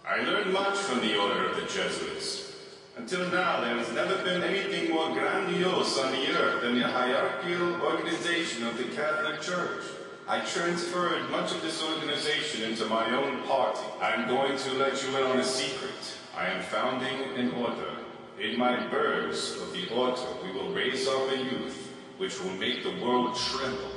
I learned much from the order of the Jesuits. Until now, there has never been anything more grandiose on the earth than the hierarchical organization of the Catholic Church. I transferred much of this organization into my own party. I'm going to let you in on a secret. I am founding an order. In my burghs of the order, we will raise up a youth which will make the world tremble.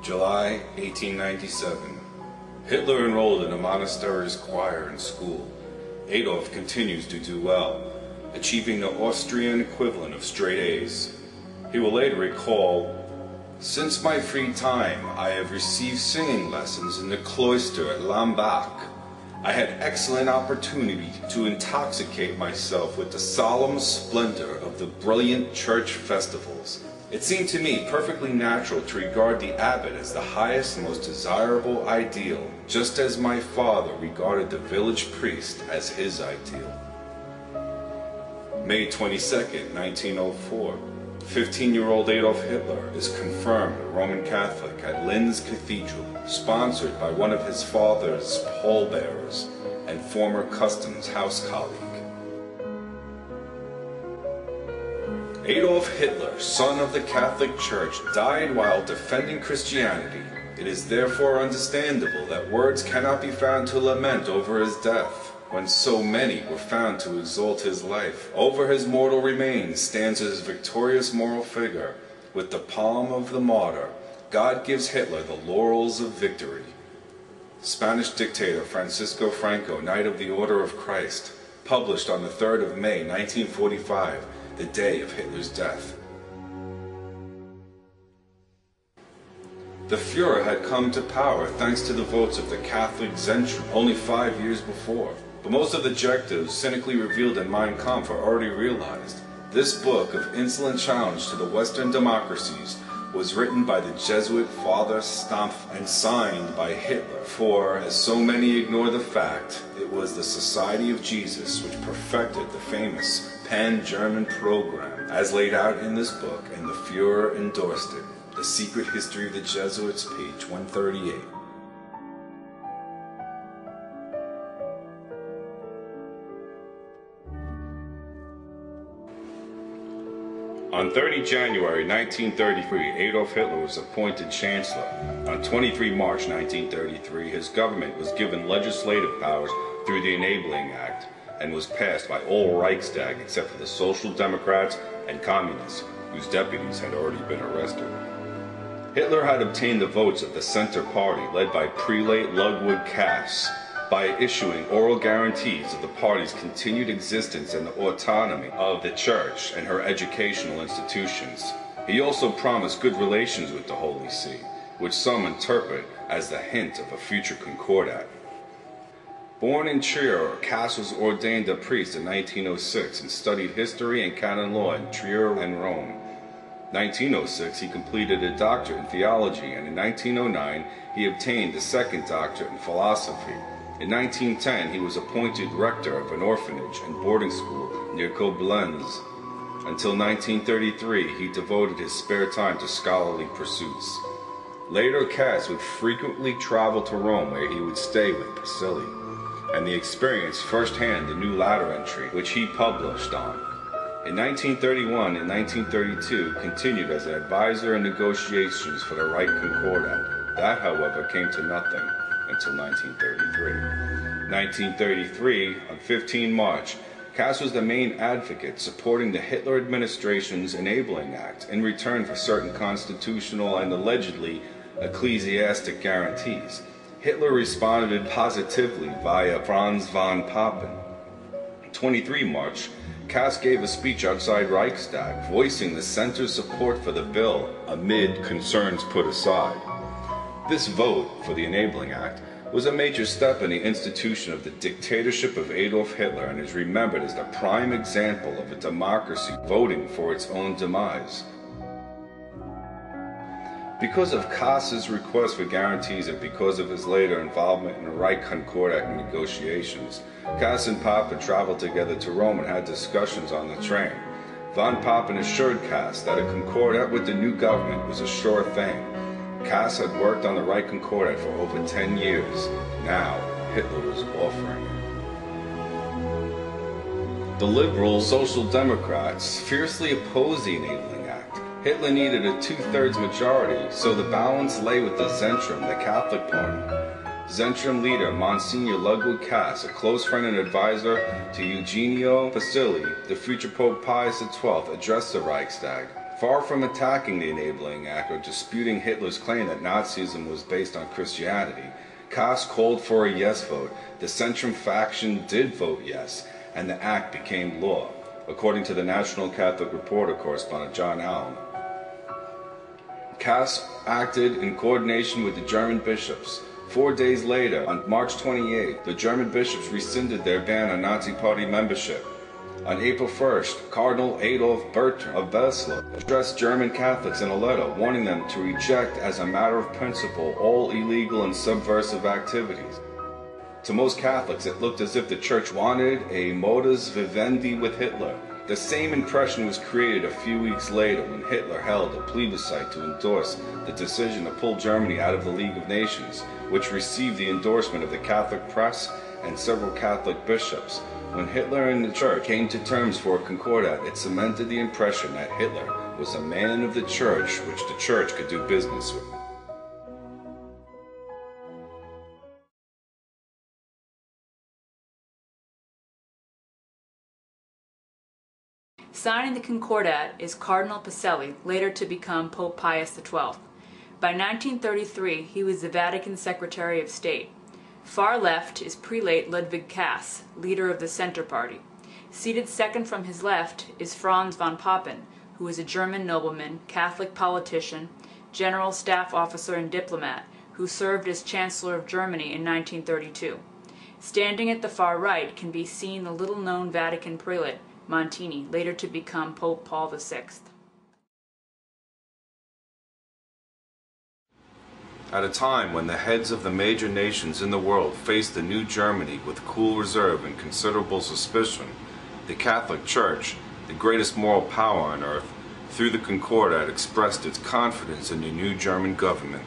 July 1897. Hitler enrolled in a monastery's choir in school. Adolf continues to do well, achieving the Austrian equivalent of straight A's. He will later recall, "Since my free time, I have received singing lessons in the cloister at Lambach. I had excellent opportunity to intoxicate myself with the solemn splendor of the brilliant church festivals. It seemed to me perfectly natural to regard the abbot as the highest and most desirable ideal, just as my father regarded the village priest as his ideal." May 22nd, 1904. 15-year-old Adolf Hitler is confirmed a Roman Catholic at Linz Cathedral, sponsored by one of his father's pallbearers and former customs house colleague. Adolf Hitler, son of the Catholic Church, died while defending Christianity. It is therefore understandable that words cannot be found to lament over his death. when so many were found to exalt his life. Over his mortal remains stands his victorious moral figure. With the palm of the martyr, God gives Hitler the laurels of victory. Spanish dictator Francisco Franco, Knight of the Order of Christ, published on the 3rd of May, 1945, the day of Hitler's death. The Fuhrer had come to power thanks to the votes of the Catholic Zentrum only 5 years before. But most of the objectives cynically revealed in Mein Kampf are already realized. This book of insolent challenge to the Western democracies was written by the Jesuit Father Stampf and signed by Hitler. For, as so many ignore the fact, it was the Society of Jesus which perfected the famous Pan-German program, as laid out in this book, and the Fuhrer endorsed it. The Secret History of the Jesuits, page 138. On 30 January 1933, Adolf Hitler was appointed Chancellor. On 23 March 1933, his government was given legislative powers through the Enabling Act and was passed by all Reichstag except for the Social Democrats and Communists, whose deputies had already been arrested. Hitler had obtained the votes of the Center Party, led by Prelate Ludwig Kass, by issuing oral guarantees of the party's continued existence and the autonomy of the Church and her educational institutions. He also promised good relations with the Holy See, which some interpret as the hint of a future concordat. Born in Trier, Kass was ordained a priest in 1906 and studied history and canon law in Trier and Rome. 1906, he completed a doctorate in theology, and in 1909, he obtained a second doctorate in philosophy. In 1910, he was appointed rector of an orphanage and boarding school near Koblenz. Until 1933, he devoted his spare time to scholarly pursuits. Later, Kass would frequently travel to Rome, where he would stay with Priscilla, and he experienced firsthand the new ladder entry, which he published on. In 1931 and 1932, continued as an advisor in negotiations for the Reich Concordat. That, however, came to nothing until 1933. 1933, on 15 March, Kass was the main advocate supporting the Hitler administration's Enabling Act in return for certain constitutional and allegedly ecclesiastic guarantees. Hitler responded positively via Franz von Papen. 23 March, Kass gave a speech outside Reichstag, voicing the center's support for the bill amid concerns put aside. This vote for the Enabling Act was a major step in the institution of the dictatorship of Adolf Hitler and is remembered as the prime example of a democracy voting for its own demise. Because of Kass's request for guarantees and because of his later involvement in the Reich Concordat negotiations, Kass and Papen traveled together to Rome and had discussions on the train. Von Papen assured Kass that a concordat with the new government was a sure thing. Kass had worked on the Reich Concordat for over 10 years. Now, Hitler was offering it. The liberal Social Democrats fiercely opposed the Enabling Act. Hitler needed a 2/3 majority, so the balance lay with the Zentrum, the Catholic Party. Zentrum leader Monsignor Ludwig Kass, a close friend and advisor to Eugenio Basili, the future Pope Pius XII, addressed the Reichstag. Far from attacking the Enabling Act or disputing Hitler's claim that Nazism was based on Christianity, Kass called for a yes vote. The Zentrum faction did vote yes, and the act became law, according to the National Catholic Reporter correspondent John Allen. Kass acted in coordination with the German bishops. 4 days later, on March 28, the German bishops rescinded their ban on Nazi Party membership. On April 1st, Cardinal Adolf Bertram of Breslau addressed German Catholics in a letter warning them to reject as a matter of principle all illegal and subversive activities. To most Catholics, it looked as if the Church wanted a modus vivendi with Hitler. The same impression was created a few weeks later when Hitler held a plebiscite to endorse the decision to pull Germany out of the League of Nations, which received the endorsement of the Catholic press and several Catholic bishops. When Hitler and the Church came to terms for a concordat, it cemented the impression that Hitler was a man of the Church which the Church could do business with. Signing the Concordat is Cardinal Pacelli, later to become Pope Pius XII. By 1933, he was the Vatican Secretary of State. Far left is Prelate Ludwig Kass, leader of the Centre Party. Seated second from his left is Franz von Papen, who was a German nobleman, Catholic politician, general staff officer and diplomat, who served as Chancellor of Germany in 1932. Standing at the far right can be seen the little-known Vatican prelate, Montini, later to become Pope Paul VI. At a time when the heads of the major nations in the world faced the new Germany with cool reserve and considerable suspicion, the Catholic Church, the greatest moral power on earth, through the Concordat expressed its confidence in the new German government.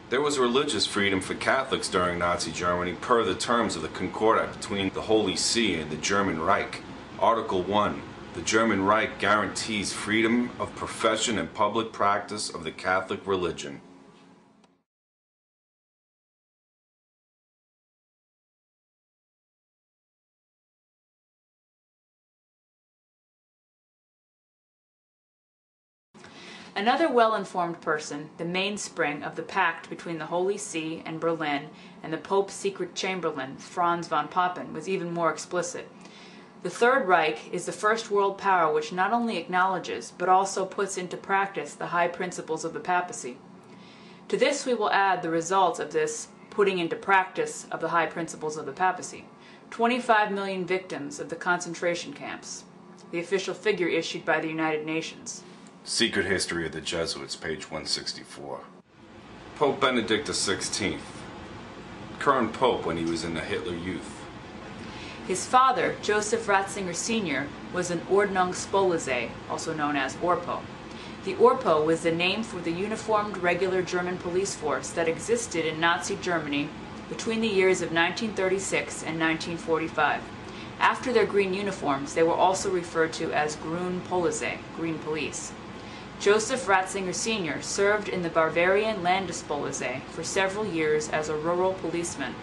There was religious freedom for Catholics during Nazi Germany per the terms of the Concordat between the Holy See and the German Reich. Article 1. The German Reich guarantees freedom of profession and public practice of the Catholic religion. Another well-informed person, the mainspring of the pact between the Holy See and Berlin and the Pope's secret chamberlain, Franz von Papen, was even more explicit. The Third Reich is the first world power which not only acknowledges, but also puts into practice the high principles of the papacy. To this we will add the results of this putting into practice of the high principles of the papacy. 25 million victims of the concentration camps, the official figure issued by the United Nations. Secret History of the Jesuits, page 164. Pope Benedict XVI, current pope when he was in the Hitler Youth. His father, Joseph Ratzinger Sr., was an Ordnungspolizei, also known as Orpo. The Orpo was the name for the uniformed regular German police force that existed in Nazi Germany between the years of 1936 and 1945. After their green uniforms, they were also referred to as Grün Polizei, Green Police. Joseph Ratzinger Sr. served in the Bavarian Landespolizei for several years as a rural policeman.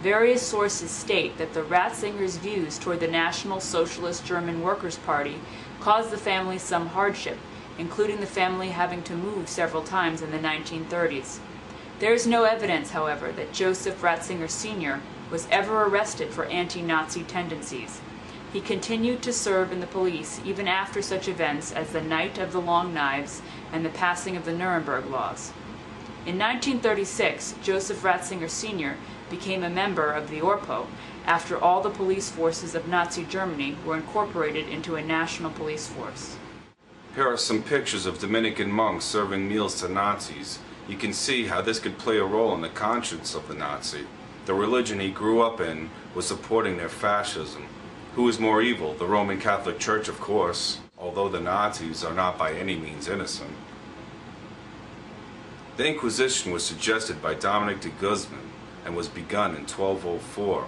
Various sources state that the Ratzingers' views toward the National Socialist German Workers' Party caused the family some hardship, including the family having to move several times in the 1930s. There is no evidence, however, that Joseph Ratzinger Sr. was ever arrested for anti-Nazi tendencies. He continued to serve in the police even after such events as the Night of the Long Knives and the passing of the Nuremberg Laws. In 1936, Joseph Ratzinger Sr. became a member of the Orpo after all the police forces of Nazi Germany were incorporated into a national police force. Here are some pictures of Dominican monks serving meals to Nazis. You can see how this could play a role in the conscience of the Nazi. The religion he grew up in was supporting their fascism. Who is more evil? The Roman Catholic Church, of course, although the Nazis are not by any means innocent. The Inquisition was suggested by Dominic de Guzman and was begun in 1204.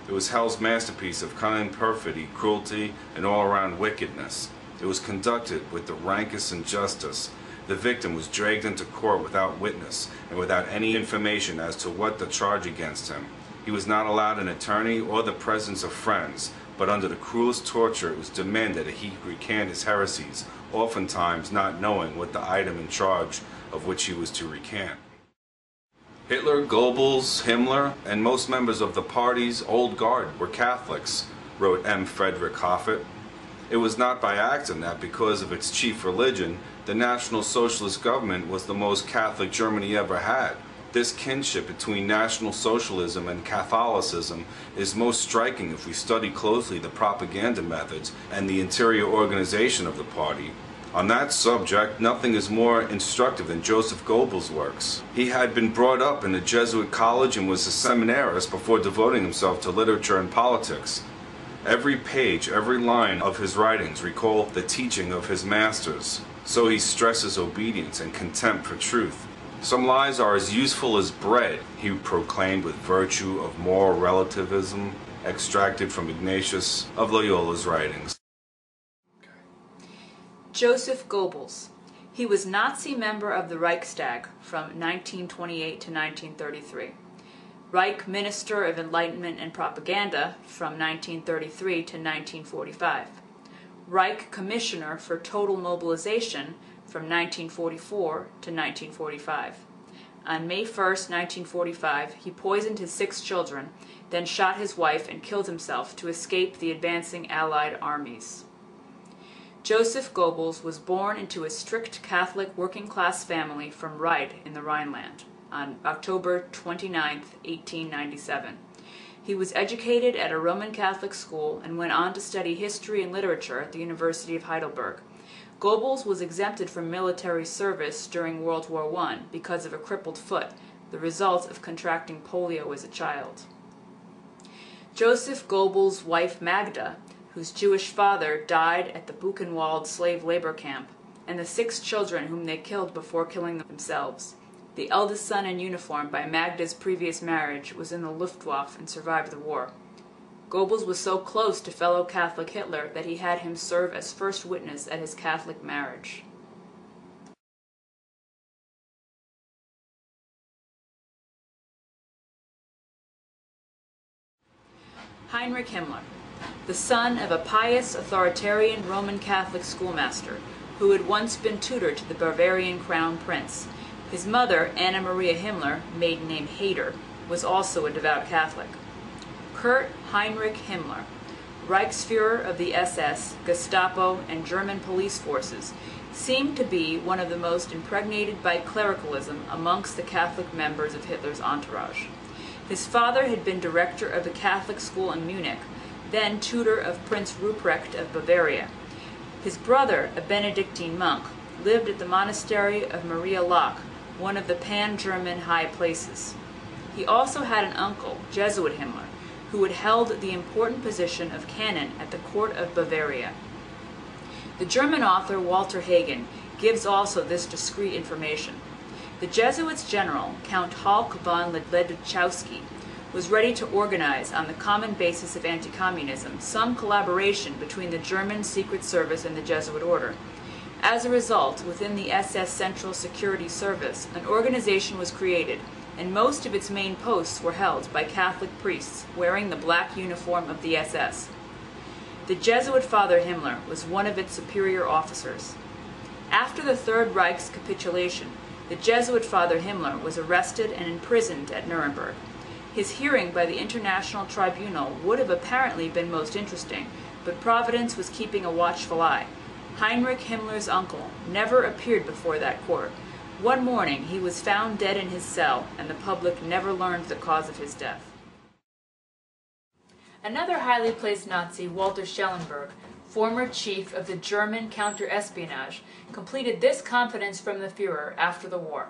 It was hell's masterpiece of cunning, perfidy, cruelty, and all-around wickedness. It was conducted with the rankest injustice. The victim was dragged into court without witness and without any information as to what the charge against him. He was not allowed an attorney or the presence of friends, but under the cruelest torture it was demanded that he recant his heresies, oftentimes not knowing what the item in charge of which he was to recant. Hitler, Goebbels, Himmler, and most members of the party's old guard were Catholics, wrote M. Frederick Hoffet. It was not by accident that because of its chief religion, the National Socialist government was the most Catholic Germany ever had. This kinship between National Socialism and Catholicism is most striking if we study closely the propaganda methods and the interior organization of the party. On that subject, nothing is more instructive than Joseph Goebbels' works. He had been brought up in a Jesuit college and was a seminarist before devoting himself to literature and politics. Every page, every line of his writings recall the teaching of his masters. So he stresses obedience and contempt for truth. Some lies are as useful as bread, he proclaimed with virtue of moral relativism, extracted from Ignatius of Loyola's writings. Joseph Goebbels. He was Nazi member of the Reichstag from 1928 to 1933. Reich Minister of Enlightenment and Propaganda from 1933 to 1945, Reich Commissioner for Total Mobilization from 1944 to 1945. On May 1, 1945, he poisoned his 6 children, then shot his wife and killed himself to escape the advancing Allied armies. Joseph Goebbels was born into a strict Catholic working-class family from Ried in the Rhineland on October 29, 1897. He was educated at a Roman Catholic school and went on to study history and literature at the University of Heidelberg. Goebbels was exempted from military service during World War I because of a crippled foot, the result of contracting polio as a child. Joseph Goebbels' wife Magda, whose Jewish father died at the Buchenwald slave labor camp, and the 6 children whom they killed before killing themselves. The eldest son in uniform by Magda's previous marriage was in the Luftwaffe and survived the war. Goebbels was so close to fellow Catholic Hitler that he had him serve as first witness at his Catholic marriage. Heinrich Himmler, the son of a pious, authoritarian Roman Catholic schoolmaster who had once been tutor to the Bavarian crown prince. His mother, Anna Maria Himmler, maiden name Hader, was also a devout Catholic. Kurt Heinrich Himmler, Reichsfuhrer of the SS, Gestapo, and German police forces, seemed to be one of the most impregnated by clericalism amongst the Catholic members of Hitler's entourage. His father had been director of a Catholic school in Munich, then tutor of Prince Ruprecht of Bavaria. His brother, a Benedictine monk, lived at the monastery of Maria Laach, one of the pan-German high places. He also had an uncle, Jesuit Himmler, who had held the important position of canon at the court of Bavaria. The German author Walter Hagen gives also this discreet information. The Jesuits' general, Count Halk von Ledachowski, was ready to organize, on the common basis of anti-communism, some collaboration between the German Secret Service and the Jesuit order. As a result, within the SS Central Security Service, an organization was created, and most of its main posts were held by Catholic priests wearing the black uniform of the SS. The Jesuit Father Himmler was one of its superior officers. After the Third Reich's capitulation, the Jesuit Father Himmler was arrested and imprisoned at Nuremberg. His hearing by the International Tribunal would have apparently been most interesting, but Providence was keeping a watchful eye. Heinrich Himmler's uncle never appeared before that court. One morning he was found dead in his cell, and the public never learned the cause of his death. Another highly placed Nazi, Walter Schellenberg, former chief of the German counter-espionage, completed this confidence from the Führer after the war.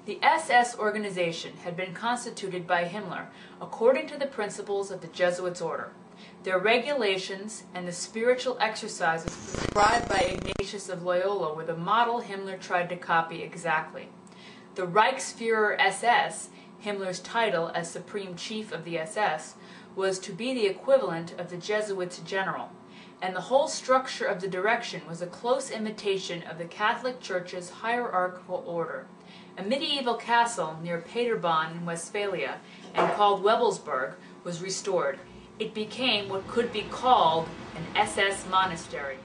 The SS organization had been constituted by Himmler according to the principles of the Jesuits' order. Their regulations and the spiritual exercises prescribed by Ignatius of Loyola were the model Himmler tried to copy exactly. The Reichsführer SS, Himmler's title as Supreme Chief of the SS, was to be the equivalent of the Jesuits' general, and the whole structure of the direction was a close imitation of the Catholic Church's hierarchical order. A medieval castle near Paderborn in Westphalia, and called Webelsburg, was restored. It became what could be called an SS monastery.